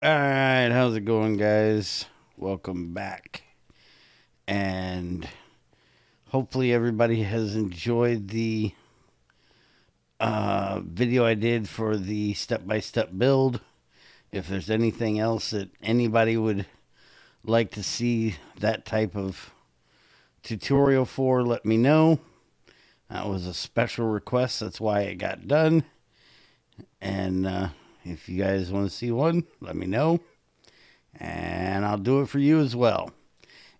Alright, how's it going, guys? Welcome back. And hopefully everybody has enjoyed the video I did for the step-by-step build. If there's anything else that anybody would like to see that type of tutorial for, let me know. That was a special request, that's why it got done. And if you guys want to see one, let me know. And I'll do it for you as well.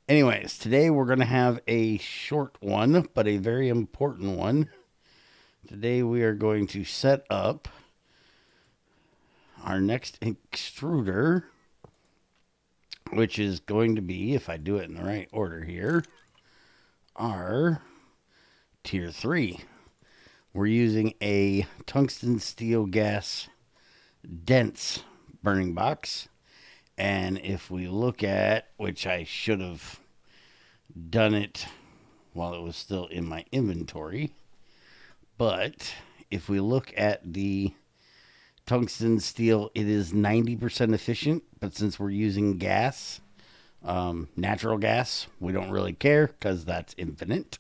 Anyways, today we're going to have a short one, but a very important one. Today we are going to set up our next extruder, which is going to be, if I do it in the right order here, our tier 3. We're using a tungsten steel gas dense burning box. And if we look at, which I should have done it while it was still in my inventory, but if we look at the tungsten steel, it is 90% efficient, but since we're using gas, natural gas, we don't really care because that's infinite.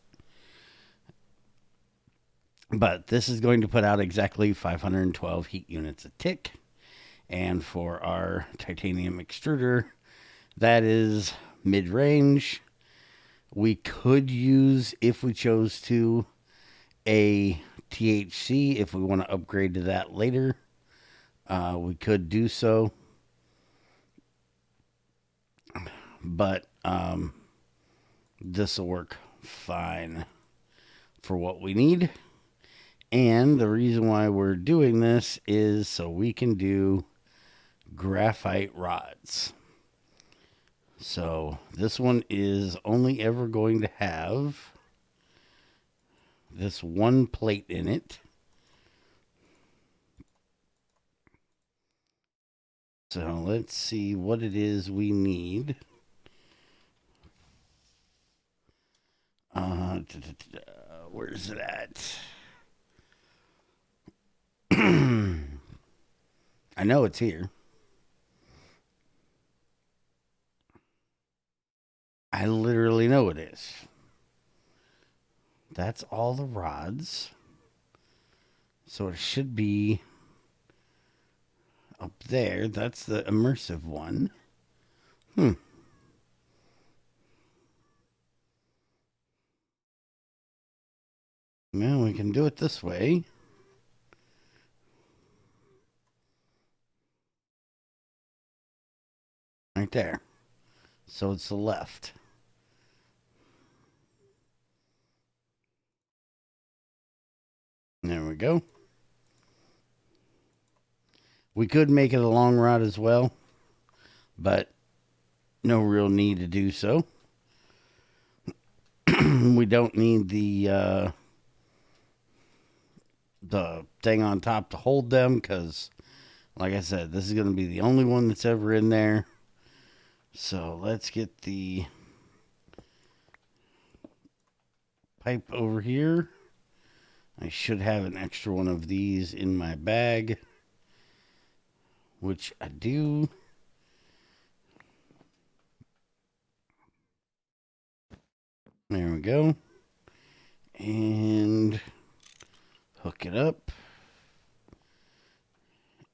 But this is going to put out exactly 512 heat units a tick. And for our titanium extruder, that is mid-range. We could use, if we chose to, a THC if we want to upgrade to that later. We could do so. But this will work fine for what we need. And the reason why we're doing this is so we can do graphite rods. So this one is only ever going to have this one plate in it. So let's see what it is we need. Where's it at? I know it's here. I literally know it is. That's all the rods. So it should be up there. That's the immersive one. Well, we can do it this way. Right there. So it's the left. There we go. We could make it a long rod as well, but no real need to do so. We don't need the thing on top to hold them because, like I said, this is going to be the only one that's ever in there. So let's get the pipe over here. I should have an extra one of these in my bag, which I do. There we go. And hook it up.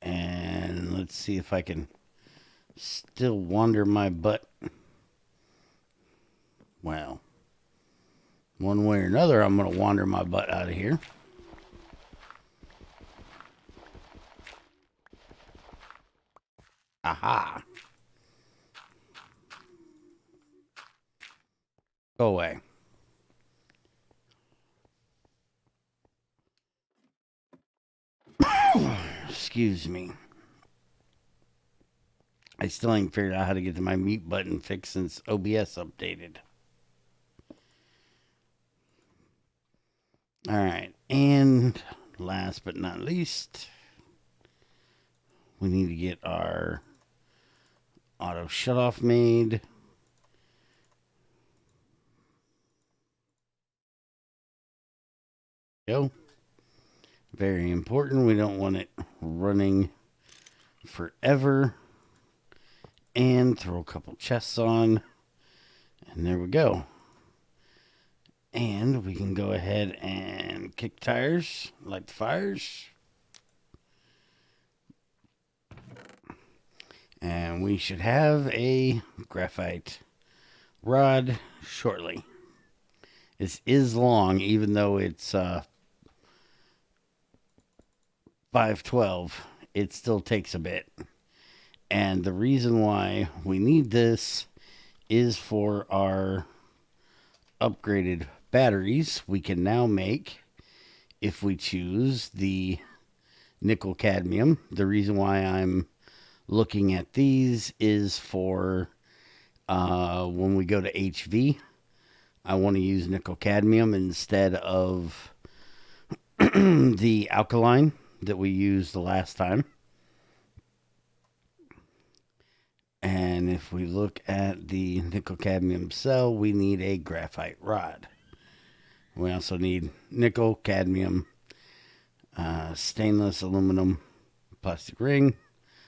And let's see if I can still wander my butt. Well, one way or another, I'm going to wander my butt out of here. Aha. Go away. Excuse me. I still ain't figured out how to get to my mute button fixed since OBS updated. Alright, and last but not least, we need to get our auto shutoff made. Go. Very important. We don't want it running forever. And throw a couple chests on. And there we go. And we can go ahead and kick tires, light the fires. And we should have a graphite rod shortly. This is long, even though it's 512. It still takes a bit. And the reason why we need this is for our upgraded batteries. We can now make, if we choose, the nickel cadmium. The reason why I'm looking at these is for when we go to HV, I want to use nickel cadmium instead of the alkaline that we used the last time. And if we look at the nickel cadmium cell, we need a graphite rod. We also need nickel, cadmium, stainless aluminum, plastic ring,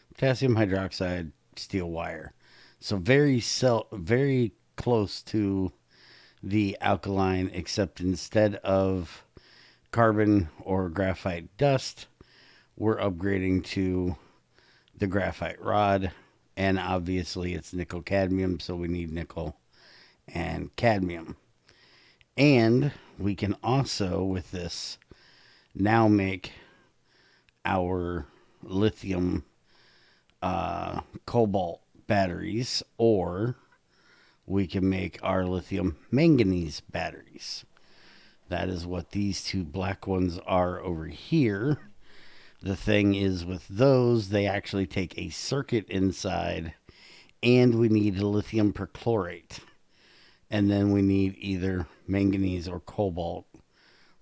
potassium hydroxide, steel wire. So very close to the alkaline, except instead of carbon or graphite dust, we're upgrading to the graphite rod. And obviously it's nickel cadmium, so we need nickel and cadmium. And we can also, with this, now make our lithium cobalt batteries, or we can make our lithium manganese batteries. That is what these two black ones are over here. The thing is, with those, they actually take a circuit inside, and we need lithium perchlorate. And then we need either manganese or cobalt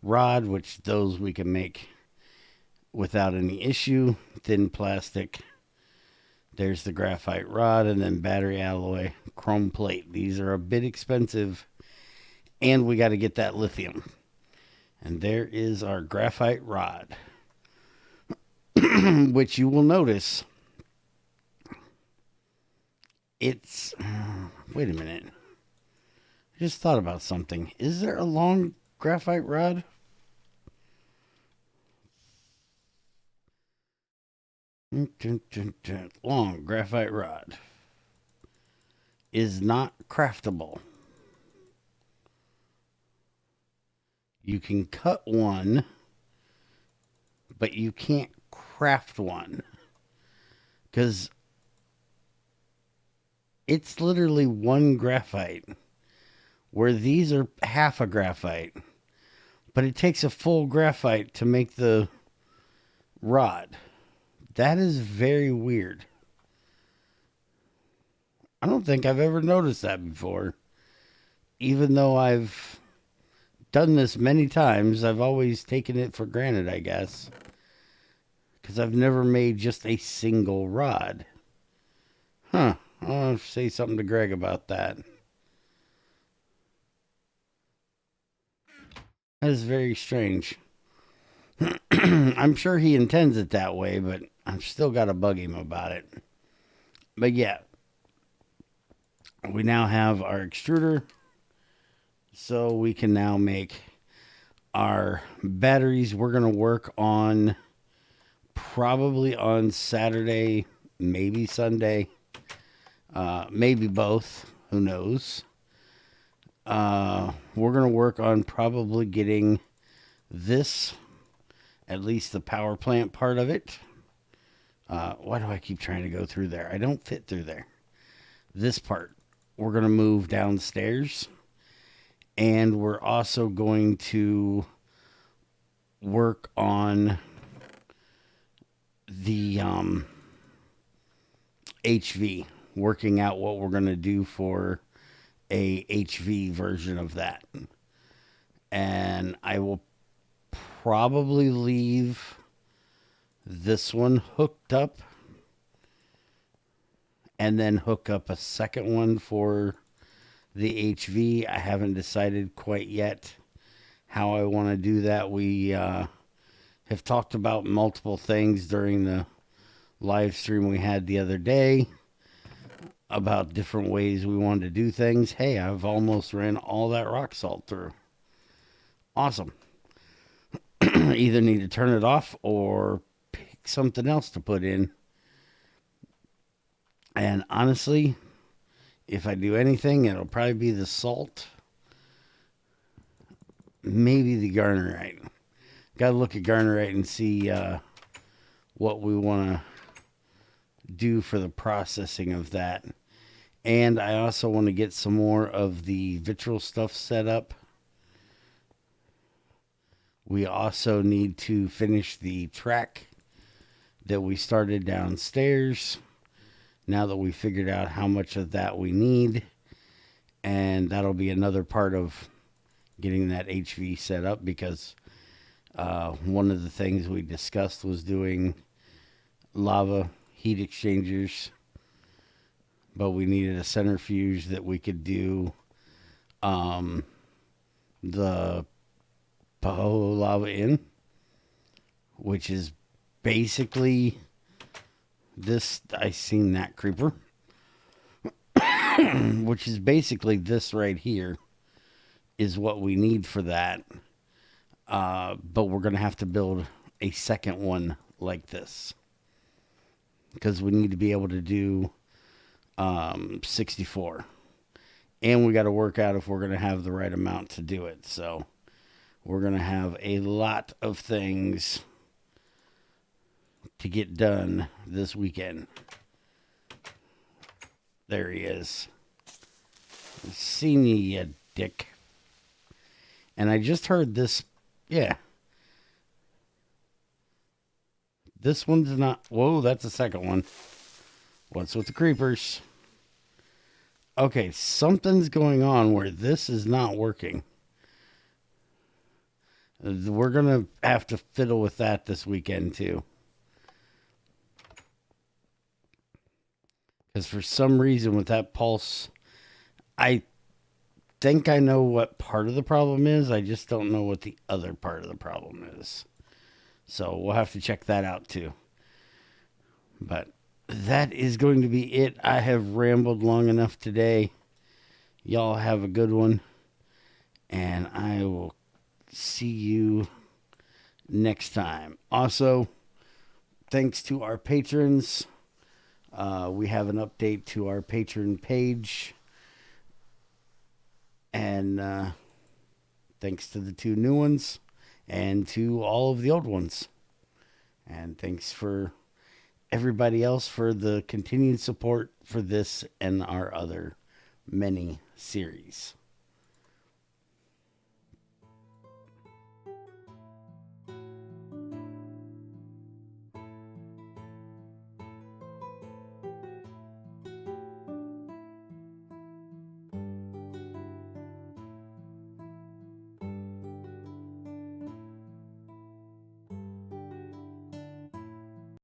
rod, which those we can make without any issue. Thin plastic. There's the graphite rod, and then battery alloy, chrome plate. These are a bit expensive, and we got to get that lithium. And there is our graphite rod, which you will notice it's... wait a minute. I just thought about something. Is there a long graphite rod? Long graphite rod is not craftable. You can cut one, but you can't craft one, because it's literally one graphite, where these are half a graphite, but it takes a full graphite to make the rod. That is very weird. I don't think I've ever noticed that before. Even though I've done this many times, I've always taken it for granted, I guess. Because I've never made just a single rod. Huh. I'll say something to Greg about that. That is very strange. I'm sure he intends it that way, but I've still got to bug him about it. But yeah, we now have our extruder, so we can now make our batteries. We're going to work on probably on Saturday, maybe Sunday, maybe both. Who knows? We're going to work on probably getting this, at least the power plant part of it. Why do I keep trying to go through there? I don't fit through there. This part, we're going to move downstairs. And we're also going to work on the HV, working out what we're going to do for a HV version of that. And I will probably leave this one hooked up and then hook up a second one for the HV. I haven't decided quite yet how I want to do that. We have talked about multiple things during the live stream we had the other day. about different ways we wanted to do things. Hey, I've almost ran all that rock salt through. Awesome. Either need to turn it off or pick something else to put in. And honestly, if I do anything, it'll probably be the salt. Maybe the garnerite. Got to look at garnerite and see what we want to do for the processing of that. And I also want to get some more of the vitriol stuff set up. We also need to finish the track that we started downstairs. Now that we figured out how much of that we need. And that'll be another part of getting that HV set up, because one of the things we discussed was doing lava heat exchangers, but we needed a centrifuge that we could do the Paho lava in, which is basically this. I seen that creeper. Which is basically this right here is what we need for that. But we're going to have to build a second one like this, because we need to be able to do 64. And we got to work out if we're going to have the right amount to do it. So we're going to have a lot of things to get done this weekend. There he is. Seen you dick. And I just heard this. Yeah. This one's not. Whoa, that's the second one. What's with the creepers? Okay, something's going on where this is not working. We're going to have to fiddle with that this weekend too. Because for some reason with that pulse, I think I know what part of the problem is. I just don't know what the other part of the problem is. So we'll have to check that out too. But that is going to be it. I have rambled long enough today. Y'all have a good one. And I will see you next time. Also, thanks to our patrons. We have an update to our patron page. And thanks to the 2 new ones and to all of the old ones. And thanks for everybody else for the continued support for this and our other many series.